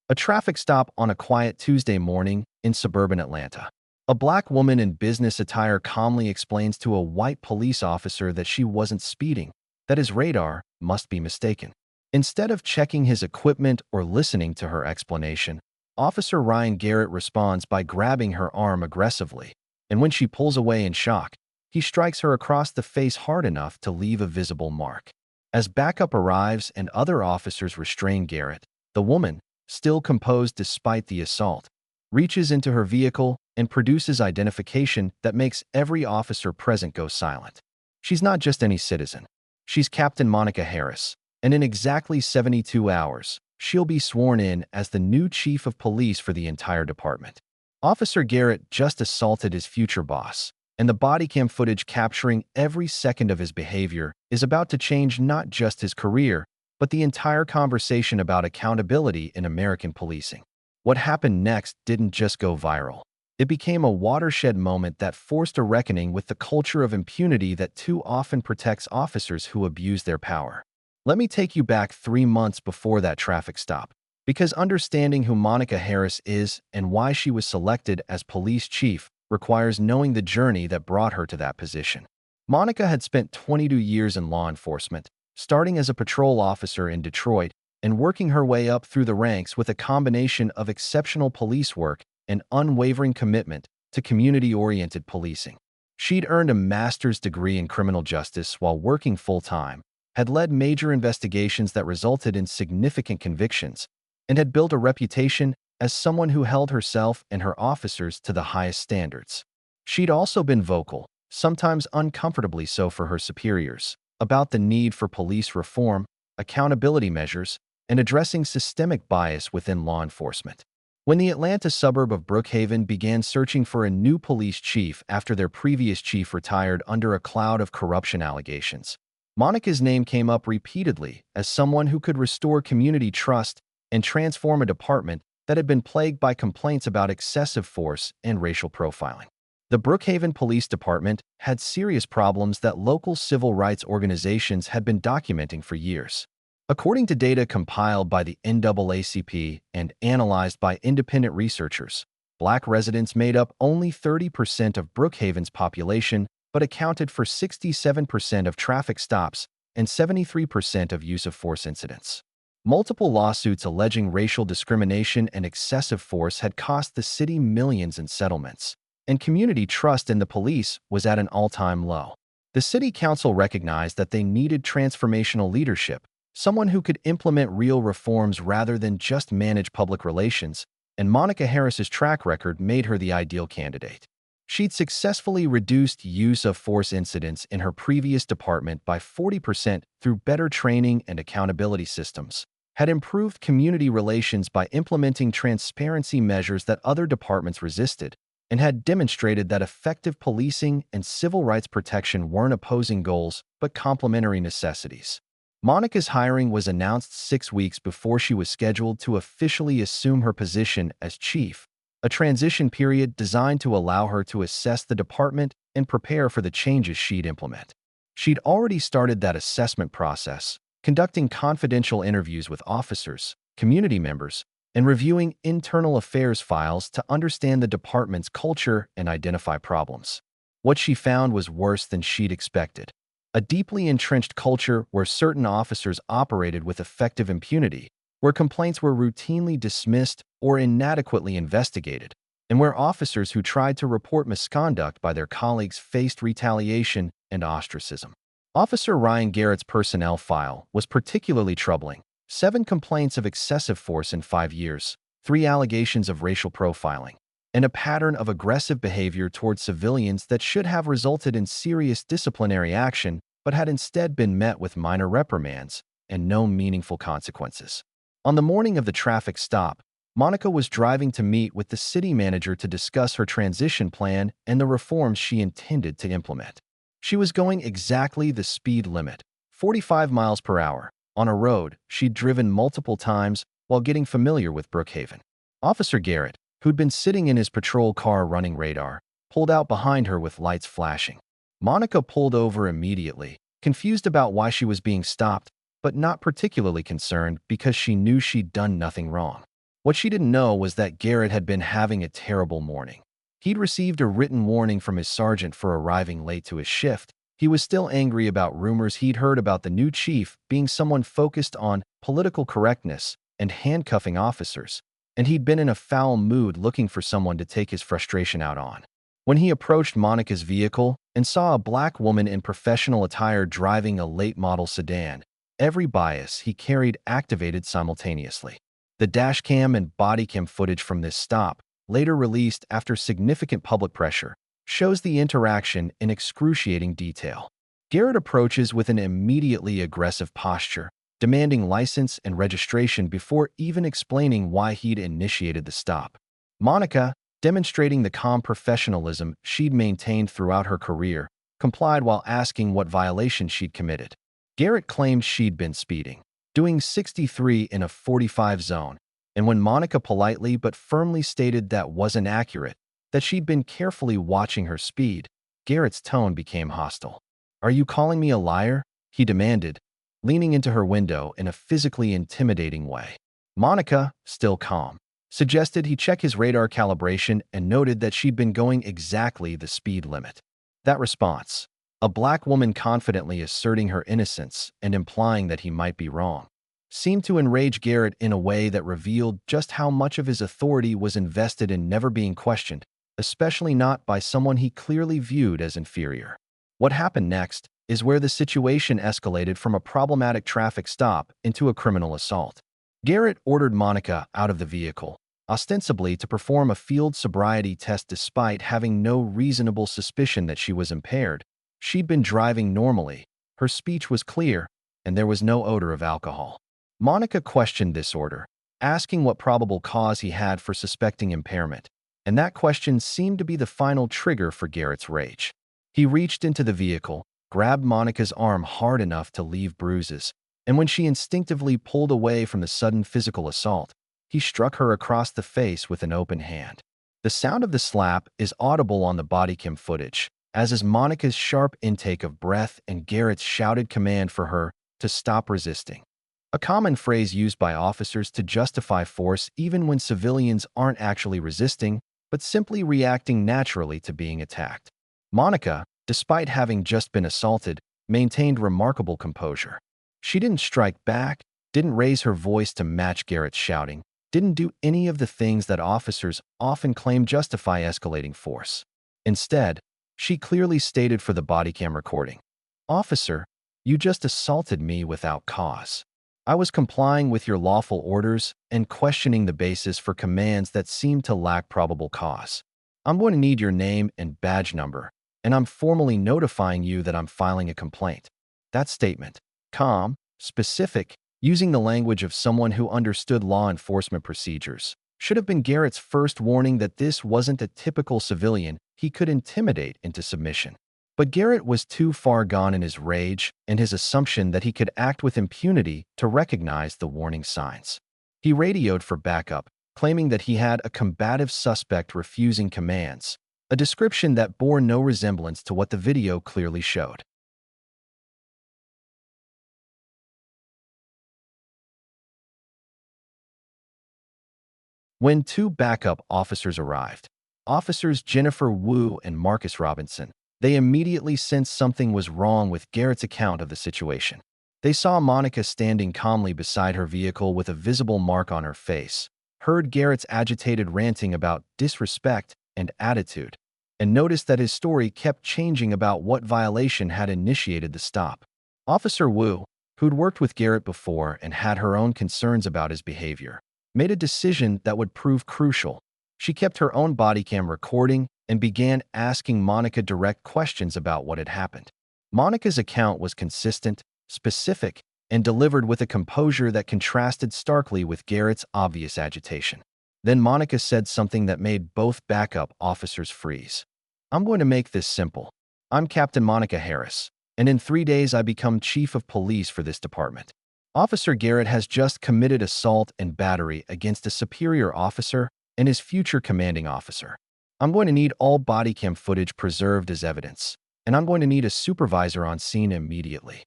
A traffic stop on a quiet Tuesday morning in suburban Atlanta. A black woman in business attire calmly explains to a white police officer that she wasn't speeding, that his radar must be mistaken. Instead of checking his equipment or listening to her explanation, Officer Ryan Garrett responds by grabbing her arm aggressively, and when she pulls away in shock, he strikes her across the face hard enough to leave a visible mark. As backup arrives and other officers restrain Garrett, the woman, still composed despite the assault, reaches into her vehicle and produces identification that makes every officer present go silent. She's not just any citizen. She's Captain Monica Harris, and in exactly 72 hours, she'll be sworn in as the new chief of police for the entire department. Officer Garrett just assaulted his future boss, and the body cam footage capturing every second of his behavior is about to change not just his career, but the entire conversation about accountability in American policing. What happened next didn't just go viral. It became a watershed moment that forced a reckoning with the culture of impunity that too often protects officers who abuse their power. Let me take you back 3 months before that traffic stop, because understanding who Monica Harris is and why she was selected as police chief requires knowing the journey that brought her to that position. Monica had spent 22 years in law enforcement, starting as a patrol officer in Detroit and working her way up through the ranks with a combination of exceptional police work and unwavering commitment to community-oriented policing. She'd earned a master's degree in criminal justice while working full-time, had led major investigations that resulted in significant convictions, and had built a reputation as someone who held herself and her officers to the highest standards. She'd also been vocal, sometimes uncomfortably so for her superiors, about the need for police reform, accountability measures, and addressing systemic bias within law enforcement. When the Atlanta suburb of Brookhaven began searching for a new police chief after their previous chief retired under a cloud of corruption allegations, Monica's name came up repeatedly as someone who could restore community trust and transform a department that had been plagued by complaints about excessive force and racial profiling. The Brookhaven Police Department had serious problems that local civil rights organizations had been documenting for years. According to data compiled by the NAACP and analyzed by independent researchers, black residents made up only 30% of Brookhaven's population but accounted for 67% of traffic stops and 73% of use of force incidents. Multiple lawsuits alleging racial discrimination and excessive force had cost the city millions in settlements, and community trust in the police was at an all-time low. The city council recognized that they needed transformational leadership, someone who could implement real reforms rather than just manage public relations, and Monica Harris's track record made her the ideal candidate. She'd successfully reduced use of force incidents in her previous department by 40% through better training and accountability systems, had improved community relations by implementing transparency measures that other departments resisted, and had demonstrated that effective policing and civil rights protection weren't opposing goals but complementary necessities. Monica's hiring was announced 6 weeks before she was scheduled to officially assume her position as chief, a transition period designed to allow her to assess the department and prepare for the changes she'd implement. She'd already started that assessment process, conducting confidential interviews with officers, community members, and reviewing internal affairs files to understand the department's culture and identify problems. What she found was worse than she'd expected. A deeply entrenched culture where certain officers operated with effective impunity, where complaints were routinely dismissed or inadequately investigated, and where officers who tried to report misconduct by their colleagues faced retaliation and ostracism. Officer Ryan Garrett's personnel file was particularly troubling. 7 complaints of excessive force in 5 years, 3 allegations of racial profiling, and a pattern of aggressive behavior towards civilians that should have resulted in serious disciplinary action but had instead been met with minor reprimands and no meaningful consequences. On the morning of the traffic stop, Monica was driving to meet with the city manager to discuss her transition plan and the reforms she intended to implement. She was going exactly the speed limit, 45 miles per hour, on a road she'd driven multiple times while getting familiar with Brookhaven. Officer Garrett, who'd been sitting in his patrol car running radar, pulled out behind her with lights flashing. Monica pulled over immediately, confused about why she was being stopped, but not particularly concerned because she knew she'd done nothing wrong. What she didn't know was that Garrett had been having a terrible morning. He'd received a written warning from his sergeant for arriving late to his shift. He was still angry about rumors he'd heard about the new chief being someone focused on political correctness and handcuffing officers, and he'd been in a foul mood looking for someone to take his frustration out on. When he approached Monica's vehicle and saw a black woman in professional attire driving a late-model sedan, every bias he carried activated simultaneously. The dashcam and bodycam footage from this stop, later released after significant public pressure, shows the interaction in excruciating detail. Garrett approaches with an immediately aggressive posture, demanding license and registration before even explaining why he'd initiated the stop. Monica, demonstrating the calm professionalism she'd maintained throughout her career, complied while asking what violation she'd committed. Garrett claimed she'd been speeding, doing 63 in a 45 zone, and when Monica politely but firmly stated that wasn't accurate, that she'd been carefully watching her speed, Garrett's tone became hostile. "Are you calling me a liar?" he demanded, leaning into her window in a physically intimidating way. Monica, still calm, suggested he check his radar calibration and noted that she'd been going exactly the speed limit. That response, a black woman confidently asserting her innocence and implying that he might be wrong, seemed to enrage Garrett in a way that revealed just how much of his authority was invested in never being questioned, especially not by someone he clearly viewed as inferior. What happened next is where the situation escalated from a problematic traffic stop into a criminal assault. Garrett ordered Monica out of the vehicle, ostensibly to perform a field sobriety test despite having no reasonable suspicion that she was impaired. She'd been driving normally, her speech was clear, and there was no odor of alcohol. Monica questioned this order, asking what probable cause he had for suspecting impairment, and that question seemed to be the final trigger for Garrett's rage. He reached into the vehicle, grabbed Monica's arm hard enough to leave bruises, and when she instinctively pulled away from the sudden physical assault, he struck her across the face with an open hand. The sound of the slap is audible on the bodycam footage, as is Monica's sharp intake of breath and Garrett's shouted command for her to stop resisting. A common phrase used by officers to justify force even when civilians aren't actually resisting, but simply reacting naturally to being attacked. Monica, despite having just been assaulted, maintained remarkable composure. She didn't strike back, didn't raise her voice to match Garrett's shouting, didn't do any of the things that officers often claim justify escalating force. Instead, she clearly stated for the bodycam recording, "Officer, you just assaulted me without cause. I was complying with your lawful orders and questioning the basis for commands that seemed to lack probable cause. I'm going to need your name and badge number, and I'm formally notifying you that I'm filing a complaint." That statement, calm, specific, using the language of someone who understood law enforcement procedures, should have been Garrett's first warning that this wasn't a typical civilian he could intimidate into submission. But Garrett was too far gone in his rage and his assumption that he could act with impunity to recognize the warning signs. He radioed for backup, claiming that he had a combative suspect refusing commands, a description that bore no resemblance to what the video clearly showed. When two backup officers arrived, Officers Jennifer Wu and Marcus Robinson, they immediately sensed something was wrong with Garrett's account of the situation. They saw Monica standing calmly beside her vehicle with a visible mark on her face, heard Garrett's agitated ranting about disrespect and attitude, and noticed that his story kept changing about what violation had initiated the stop. Officer Wu, who'd worked with Garrett before and had her own concerns about his behavior, made a decision that would prove crucial. She kept her own bodycam recording and began asking Monica direct questions about what had happened. Monica's account was consistent, specific, and delivered with a composure that contrasted starkly with Garrett's obvious agitation. Then Monica said something that made both backup officers freeze. "I'm going to make this simple. I'm Captain Monica Harris, and in 3 days I become Chief of Police for this department. Officer Garrett has just committed assault and battery against a superior officer and his future commanding officer. I'm going to need all bodycam footage preserved as evidence, and I'm going to need a supervisor on scene immediately."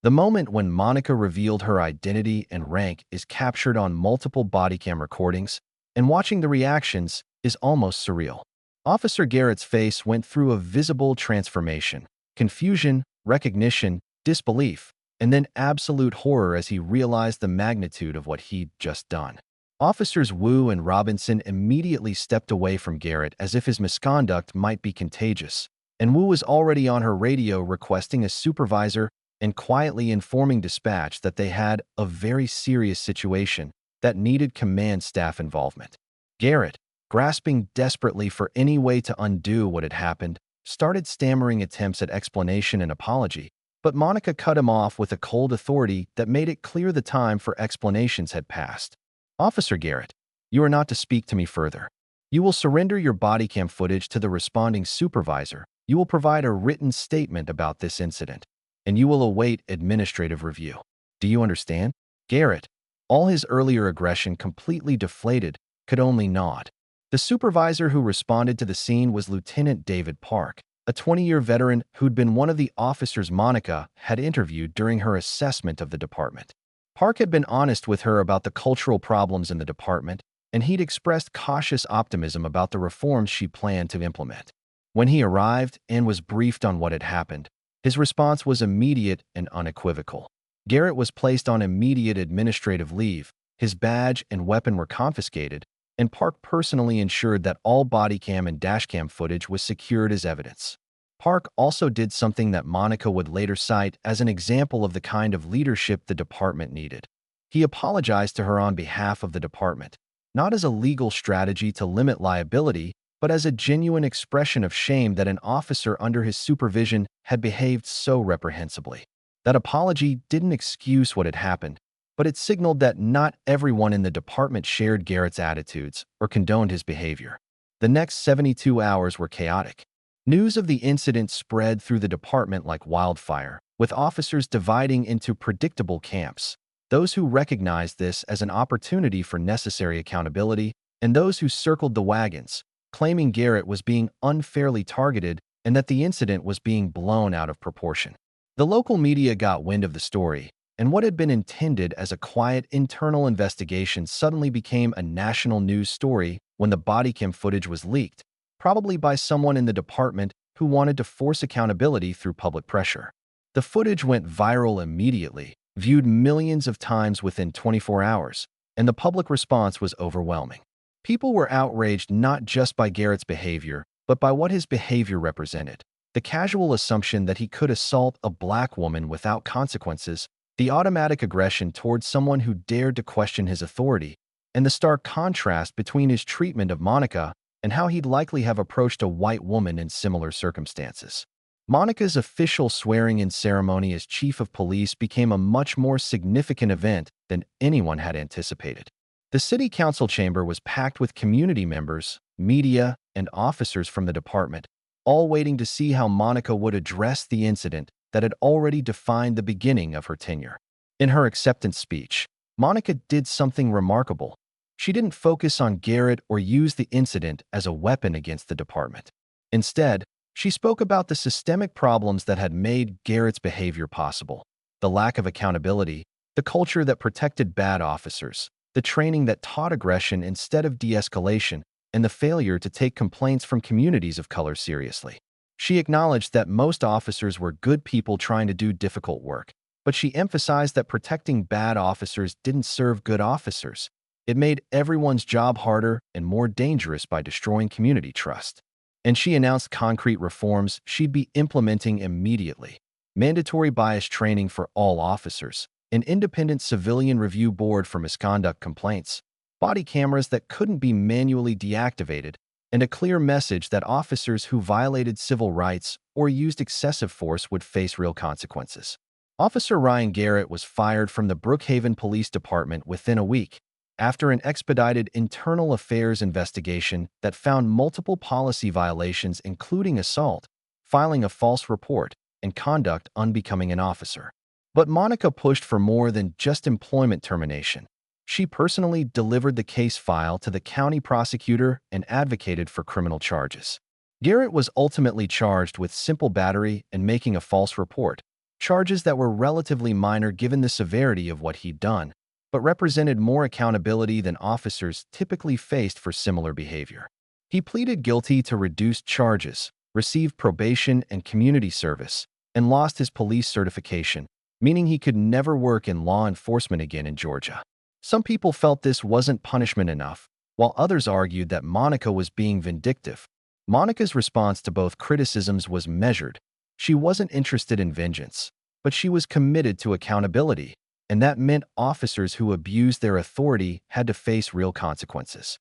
The moment when Monica revealed her identity and rank is captured on multiple body cam recordings, and watching the reactions is almost surreal. Officer Garrett's face went through a visible transformation: confusion, recognition, disbelief, and then absolute horror as he realized the magnitude of what he'd just done. Officers Wu and Robinson immediately stepped away from Garrett as if his misconduct might be contagious, and Wu was already on her radio requesting a supervisor and quietly informing dispatch that they had a very serious situation that needed command staff involvement. Garrett, grasping desperately for any way to undo what had happened, started stammering attempts at explanation and apology, but Monica cut him off with a cold authority that made it clear the time for explanations had passed. "Officer Garrett, you are not to speak to me further. You will surrender your body cam footage to the responding supervisor. You will provide a written statement about this incident, and you will await administrative review. Do you understand?" Garrett, all his earlier aggression completely deflated, could only nod. The supervisor who responded to the scene was Lieutenant David Park, a 20-year veteran who'd been one of the officers Monica had interviewed during her assessment of the department. Park had been honest with her about the cultural problems in the department, and he'd expressed cautious optimism about the reforms she planned to implement. When he arrived and was briefed on what had happened, his response was immediate and unequivocal. Garrett was placed on immediate administrative leave, his badge and weapon were confiscated, and Park personally ensured that all body cam and dash cam footage was secured as evidence. Park also did something that Monica would later cite as an example of the kind of leadership the department needed. He apologized to her on behalf of the department, not as a legal strategy to limit liability, but as a genuine expression of shame that an officer under his supervision had behaved so reprehensibly. That apology didn't excuse what had happened, but it signaled that not everyone in the department shared Garrett's attitudes or condoned his behavior. The next 72 hours were chaotic. News of the incident spread through the department like wildfire, with officers dividing into predictable camps: those who recognized this as an opportunity for necessary accountability, and those who circled the wagons, claiming Garrett was being unfairly targeted and that the incident was being blown out of proportion. The local media got wind of the story, and what had been intended as a quiet internal investigation suddenly became a national news story when the body cam footage was leaked, probably by someone in the department who wanted to force accountability through public pressure. The footage went viral immediately, viewed millions of times within 24 hours, and the public response was overwhelming. People were outraged not just by Garrett's behavior, but by what his behavior represented: the casual assumption that he could assault a black woman without consequences, the automatic aggression towards someone who dared to question his authority, and the stark contrast between his treatment of Monica and how he'd likely have approached a white woman in similar circumstances. Monica's official swearing-in ceremony as chief of police became a much more significant event than anyone had anticipated. The city council chamber was packed with community members, media, and officers from the department, all waiting to see how Monica would address the incident that had already defined the beginning of her tenure. In her acceptance speech, Monica did something remarkable. She didn't focus on Garrett or use the incident as a weapon against the department. Instead, she spoke about the systemic problems that had made Garrett's behavior possible: the lack of accountability, the culture that protected bad officers, the training that taught aggression instead of de-escalation, and the failure to take complaints from communities of color seriously. She acknowledged that most officers were good people trying to do difficult work, but she emphasized that protecting bad officers didn't serve good officers. It made everyone's job harder and more dangerous by destroying community trust. And she announced concrete reforms she'd be implementing immediately: mandatory bias training for all officers, an independent civilian review board for misconduct complaints, body cameras that couldn't be manually deactivated, and a clear message that officers who violated civil rights or used excessive force would face real consequences. Officer Ryan Garrett was fired from the Brookhaven Police Department within a week, after an expedited internal affairs investigation that found multiple policy violations, including assault, filing a false report, and conduct unbecoming an officer. But Monica pushed for more than just employment termination. She personally delivered the case file to the county prosecutor and advocated for criminal charges. Garrett was ultimately charged with simple battery and making a false report, charges that were relatively minor given the severity of what he'd done, but represented more accountability than officers typically faced for similar behavior. He pleaded guilty to reduced charges, received probation and community service, and lost his police certification, meaning he could never work in law enforcement again in Georgia. Some people felt this wasn't punishment enough, while others argued that Monica was being vindictive. Monica's response to both criticisms was measured. She wasn't interested in vengeance, but she was committed to accountability, and that meant officers who abused their authority had to face real consequences.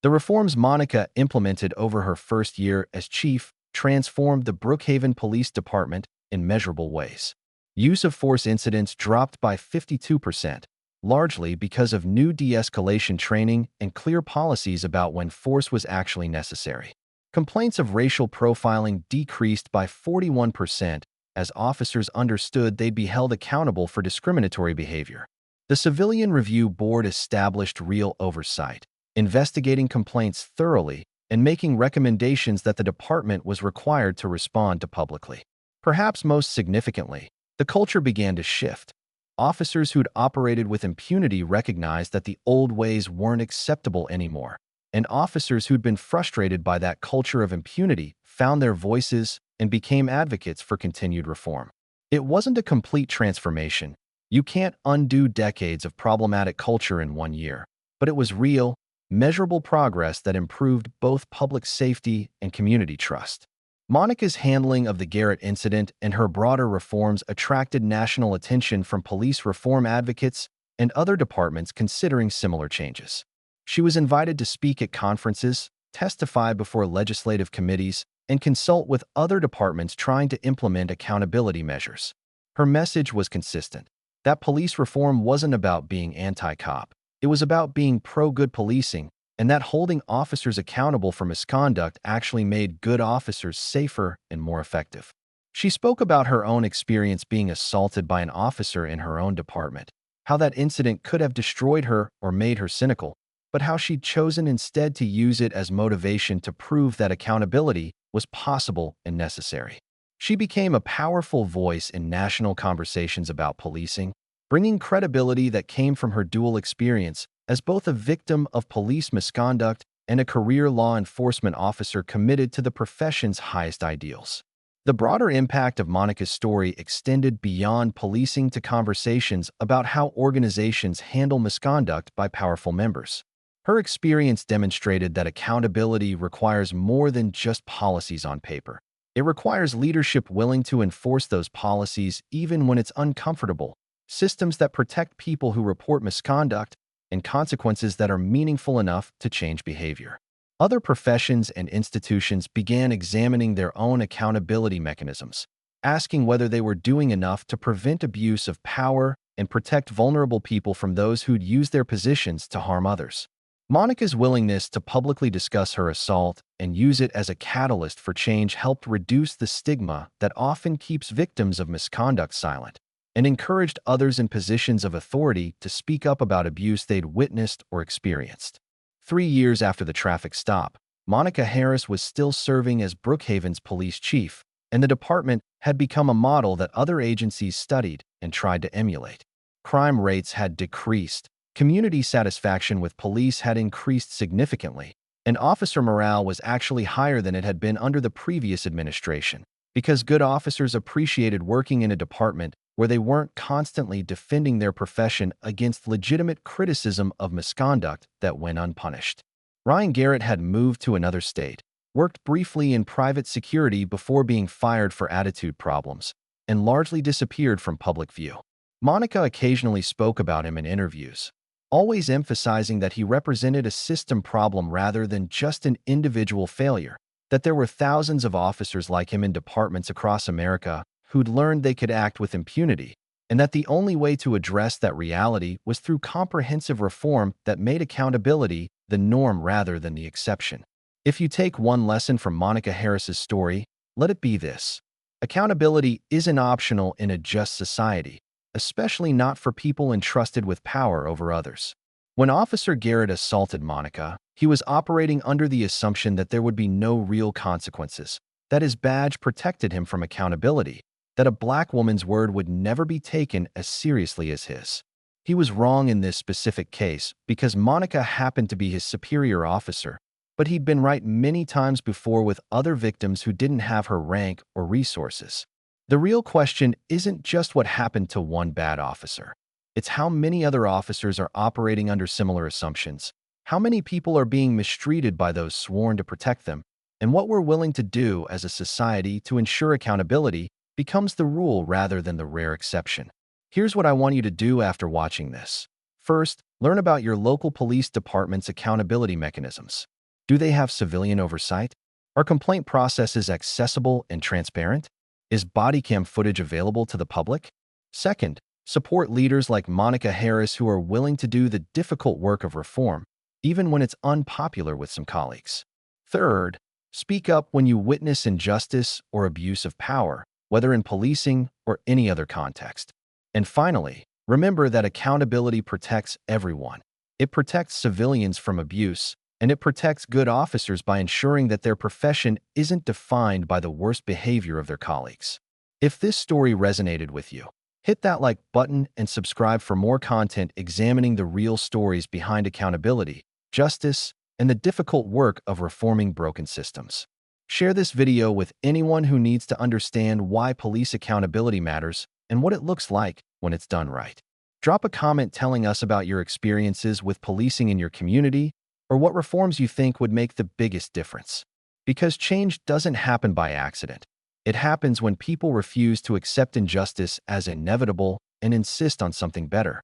The reforms Monica implemented over her first year as chief transformed the Brookhaven Police Department in measurable ways. Use of force incidents dropped by 52%, largely because of new de-escalation training and clear policies about when force was actually necessary. Complaints of racial profiling decreased by 41% as officers understood they'd be held accountable for discriminatory behavior. The Civilian Review Board established real oversight, investigating complaints thoroughly and making recommendations that the department was required to respond to publicly. Perhaps most significantly, the culture began to shift. Officers who'd operated with impunity recognized that the old ways weren't acceptable anymore, and officers who'd been frustrated by that culture of impunity found their voices and became advocates for continued reform. It wasn't a complete transformation. You can't undo decades of problematic culture in 1 year, but it was real, measurable progress that improved both public safety and community trust. Monica's handling of the Garrett incident and her broader reforms attracted national attention from police reform advocates and other departments considering similar changes. She was invited to speak at conferences, testify before legislative committees, and consult with other departments trying to implement accountability measures. Her message was consistent, that police reform wasn't about being anti-cop. It was about being pro-good policing, and that holding officers accountable for misconduct actually made good officers safer and more effective. She spoke about her own experience being assaulted by an officer in her own department, how that incident could have destroyed her or made her cynical, but how she'd chosen instead to use it as motivation to prove that accountability was possible and necessary. She became a powerful voice in national conversations about policing, bringing credibility that came from her dual experience as both a victim of police misconduct and a career law enforcement officer committed to the profession's highest ideals. The broader impact of Monica's story extended beyond policing to conversations about how organizations handle misconduct by powerful members. Her experience demonstrated that accountability requires more than just policies on paper. It requires leadership willing to enforce those policies even when it's uncomfortable, systems that protect people who report misconduct, and consequences that are meaningful enough to change behavior. Other professions and institutions began examining their own accountability mechanisms, asking whether they were doing enough to prevent abuse of power and protect vulnerable people from those who'd use their positions to harm others. Monica's willingness to publicly discuss her assault and use it as a catalyst for change helped reduce the stigma that often keeps victims of misconduct silent, and encouraged others in positions of authority to speak up about abuse they'd witnessed or experienced. 3 years after the traffic stop, Monica Harris was still serving as Brookhaven's police chief, and the department had become a model that other agencies studied and tried to emulate. Crime rates had decreased, community satisfaction with police had increased significantly, and officer morale was actually higher than it had been under the previous administration, because good officers appreciated working in a department where they weren't constantly defending their profession against legitimate criticism of misconduct that went unpunished. Ryan Garrett had moved to another state, worked briefly in private security before being fired for attitude problems, and largely disappeared from public view. Monica occasionally spoke about him in interviews, always emphasizing that he represented a system problem rather than just an individual failure, that there were thousands of officers like him in departments across America who'd learned they could act with impunity, and that the only way to address that reality was through comprehensive reform that made accountability the norm rather than the exception. If you take one lesson from Monica Harris's story, let it be this: accountability isn't optional in a just society, especially not for people entrusted with power over others. When Officer Garrett assaulted Monica, he was operating under the assumption that there would be no real consequences, that his badge protected him from accountability, that a black woman's word would never be taken as seriously as his. He was wrong in this specific case because Monica happened to be his superior officer, but he'd been right many times before with other victims who didn't have her rank or resources. The real question isn't just what happened to one bad officer. It's how many other officers are operating under similar assumptions, how many people are being mistreated by those sworn to protect them, and what we're willing to do as a society to ensure accountability becomes the rule rather than the rare exception. Here's what I want you to do after watching this. First, learn about your local police department's accountability mechanisms. Do they have civilian oversight? Are complaint processes accessible and transparent? Is body cam footage available to the public? Second, support leaders like Monica Harris who are willing to do the difficult work of reform, even when it's unpopular with some colleagues. Third, speak up when you witness injustice or abuse of power, whether in policing or any other context. And finally, remember that accountability protects everyone. It protects civilians from abuse, and it protects good officers by ensuring that their profession isn't defined by the worst behavior of their colleagues. If this story resonated with you, hit that like button and subscribe for more content examining the real stories behind accountability, justice, and the difficult work of reforming broken systems. Share this video with anyone who needs to understand why police accountability matters and what it looks like when it's done right. Drop a comment telling us about your experiences with policing in your community or what reforms you think would make the biggest difference. Because change doesn't happen by accident. It happens when people refuse to accept injustice as inevitable and insist on something better.